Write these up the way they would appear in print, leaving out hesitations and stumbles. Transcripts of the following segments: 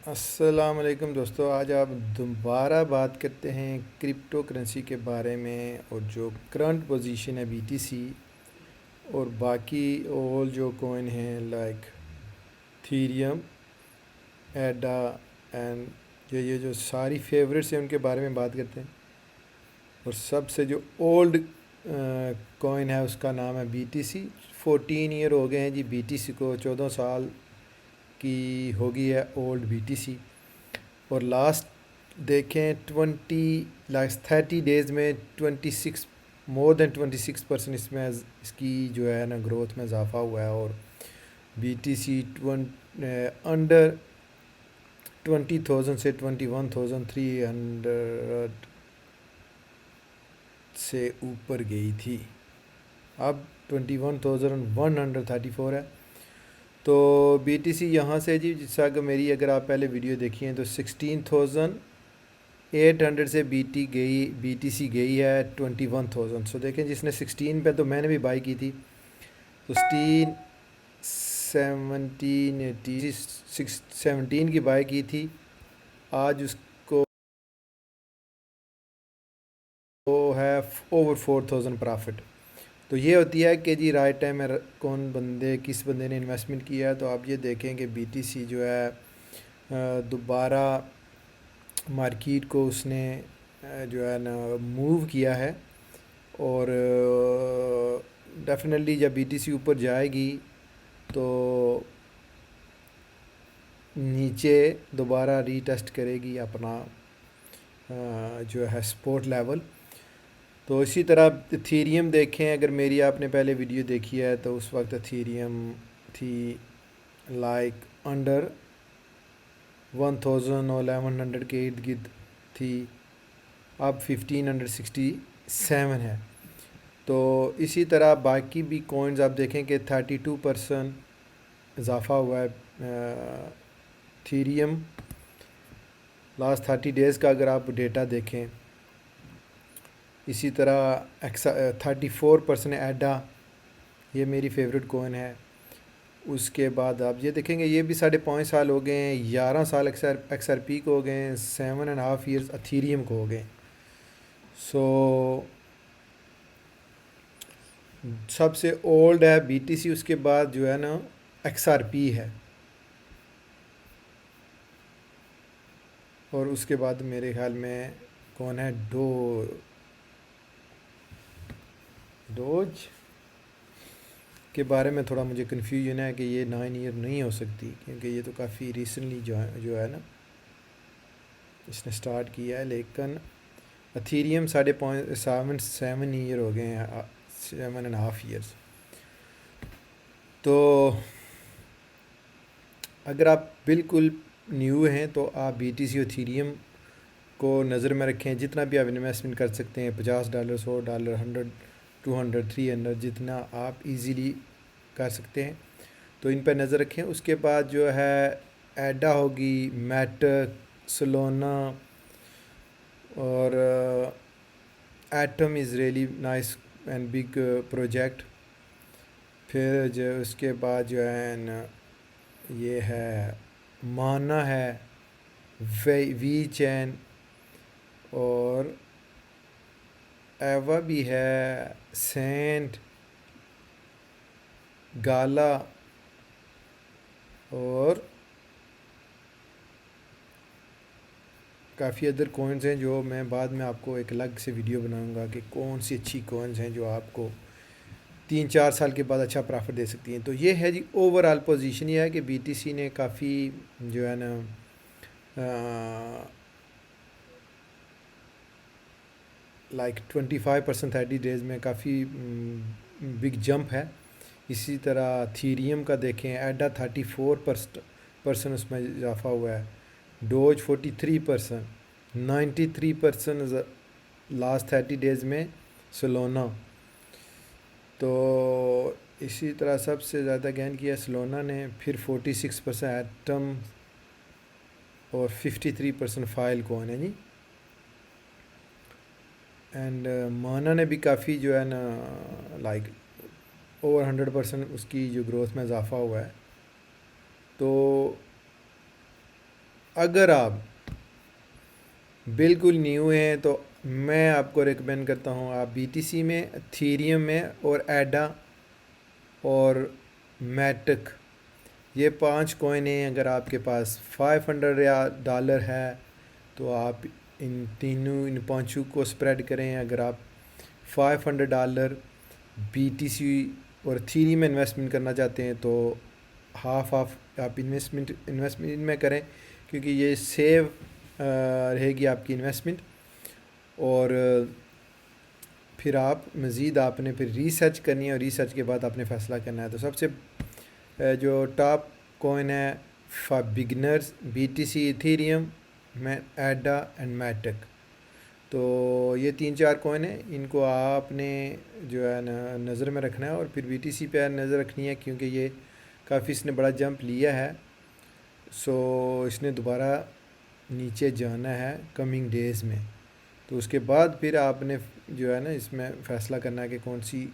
السلام علیکم دوستو، آج آپ دوبارہ بات کرتے ہیں کرپٹو کرنسی کے بارے میں، اور جو کرنٹ پوزیشن ہے بی ٹی سی اور باقی اور جو کوئن ہیں لائک تھیریم، ایڈا اینڈ یہ جو ساری فیوریٹس ہیں ان کے بارے میں بات کرتے ہیں۔ اور سب سے جو اولڈ کوئن ہے اس کا نام ہے بی ٹی سی۔ 14 ایئر ہو گئے ہیں جی بی ٹی سی کو، 14 سال کی ہوگی ہے اولڈ بی ٹی سی۔ اور لاسٹ دیکھیں 30 ڈیز میں 26 مور دین 26% اس میں اس کی جو ہے نا گروتھ میں اضافہ ہوا ہے، اور بی ٹی سی انڈر 20,000 سے 21,300 سے اوپر گئی تھی، اب 21,134 ہے۔ تو بی ٹی سی یہاں سے جی، جس سے اگر آپ پہلے ویڈیو دیکھی ہیں تو 16,800 سے بی ٹی سی گئی ہے 21,000۔ سو دیکھیں جس نے 16 پہ، تو میں نے بھی بائی کی تھی، تو 17 کی بائی کی تھی، آج اس کو ہے اوور 4,000 پرافٹ۔ تو یہ ہوتی ہے کہ جی رائٹ ٹائم میں کس بندے نے انویسٹمنٹ کیا ہے۔ تو آپ یہ دیکھیں کہ بی ٹی سی جو ہے دوبارہ مارکیٹ کو اس نے جو ہے نا موو کیا ہے، اور ڈیفینیٹلی جب بی ٹی سی اوپر جائے گی تو نیچے دوبارہ ری ٹیسٹ کرے گی اپنا جو ہے سپورٹ لیول۔ تو اسی طرح تھیریم دیکھیں، اگر میری آپ نے پہلے ویڈیو دیکھی ہے تو اس وقت تھیریم تھی لائک انڈر 1,000 اور 1,100 کے ارد گرد تھی، اب 1,567 ہے۔ تو اسی طرح باقی بھی کوئنز آپ دیکھیں کہ 32% اضافہ ہوا ہے تھیریم لاسٹ 30 ڈیز کا، اگر آپ ڈیٹا دیکھیں۔ اسی طرح 34% ایڈا، یہ میری فیوریٹ کوئن ہے۔ اس کے بعد آپ یہ دیکھیں گے یہ بھی 5.5 سال ہو گئے ہیں، 11 سال ایکس آر پی کو ہو گئے ہیں، 7.5 ایئرس اتھیریم کو ہو گئے۔ سو سب سے اولڈ ہے بی ٹی سی، اس کے بعد جو ہے نا ایکس آر پی ہے، اور اس کے بعد میرے خیال میں کون ہے، ڈوج کے بارے میں تھوڑا مجھے کنفیوژن ہے کہ یہ 9 ایئر نہیں ہو سکتی، کیونکہ یہ تو کافی ریسنٹلی جو ہے نا اس نے سٹارٹ کیا ہے۔ لیکن اتھیریم 7 ایئر ہو گئے ہیں، 7.5 ایئرس۔ تو اگر آپ بالکل نیو ہیں تو آپ بی ٹی سی اور اتھیریم کو نظر میں رکھیں، جتنا بھی آپ انویسٹمنٹ کر سکتے ہیں، $50 $100 100 200 300 جتنا آپ ایزیلی کر سکتے ہیں، تو ان پہ نظر رکھیں۔ اس کے بعد جو ہے ایڈا ہوگی، میٹک، سلونا، اور Atom is really nice and big project. پھر جو اس کے بعد جو ہے نا یہ ہے مانا ہے، وی چین، اور ایوا بھی ہے، سینٹ، گالا، اور کافی ادر کوئنز ہیں جو میں بعد میں آپ کو ایک الگ سے ویڈیو بناؤں گا کہ کون سی اچھی کوئنز ہیں جو آپ کو 3-4 سال کے بعد اچھا پرافٹ دے سکتی ہیں۔ تو یہ ہے جی اوور آل پوزیشن، یہ ہے کہ بی ٹی سی نے کافی جو ہے نا لائک 25% 30 ڈیز میں کافی بگ جمپ ہے۔ اسی طرح تھیریم کا دیکھیں، ایڈا 34% اس میں اضافہ ہوا ہے، ڈوج 43%، 93% لاسٹ 30 ڈیز میں سلونا۔ تو اسی طرح سب سے زیادہ گین کیا سلونا نے، پھر 46% ایٹم، اور 53% فائل کون ہے جی، اینڈ مانا نے بھی کافی جو ہے نا لائک اوور 100% اس کی جو گروتھ میں اضافہ ہوا ہے۔ تو اگر آپ بالکل نیو ہیں تو میں آپ کو ریکمینڈ کرتا ہوں آپ بی ٹی سی میں، تھیریم میں اور ایڈا اور میٹک، یہ 5 کوئن ہیں. اگر آپ کے پاس $500 ہے تو آپ ان پانچوں کو اسپریڈ کریں. اگر آپ $500 بی ٹی سی اور تھیری میں انویسٹمنٹ کرنا چاہتے ہیں تو ہاف آپ انویسٹمنٹ میں کریں، کیونکہ یہ سیو رہے گی آپ کی انویسٹمنٹ. اور پھر آپ نے پھر ریسرچ کرنی ہے، اور ریسرچ کے بعد آپ نے فیصلہ کرنا ہے. تو سب سے جو ٹاپ کوئن ہے for beginners, B T C, Ethereum, Ada and Matic. تو یہ 3-4 کوئن ہیں، ان کو آپ نے جو ہے نا نظر میں رکھنا ہے. اور پھر بی ٹی سی پہ نظر رکھنی ہے، کیونکہ یہ کافی اس نے بڑا جمپ لیا ہے. سو اس نے دوبارہ نیچے جانا ہے کمنگ ڈیز میں. تو اس کے بعد پھر آپ نے جو ہے نا اس میں فیصلہ کرنا ہے کہ کون سی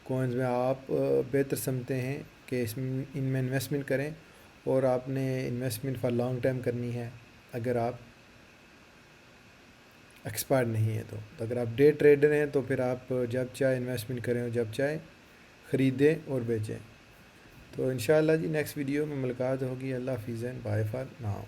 کوئنز میں آپ بہتر سمجھتے ہیں کہ ان میں انویسٹمنٹ کریں. اور آپ نے انویسٹمنٹ فار لانگ ٹائم کرنی ہے اگر آپ ایکسپائرڈ نہیں ہے تو. اگر آپ ڈے ٹریڈر ہیں تو پھر آپ جب چاہے انویسٹمنٹ کریں اور جب چاہے خریدیں اور بیچیں. تو انشاءاللہ جی نیکسٹ ویڈیو میں ملاقات ہوگی. اللہ حافظ، بائے فار ناؤ.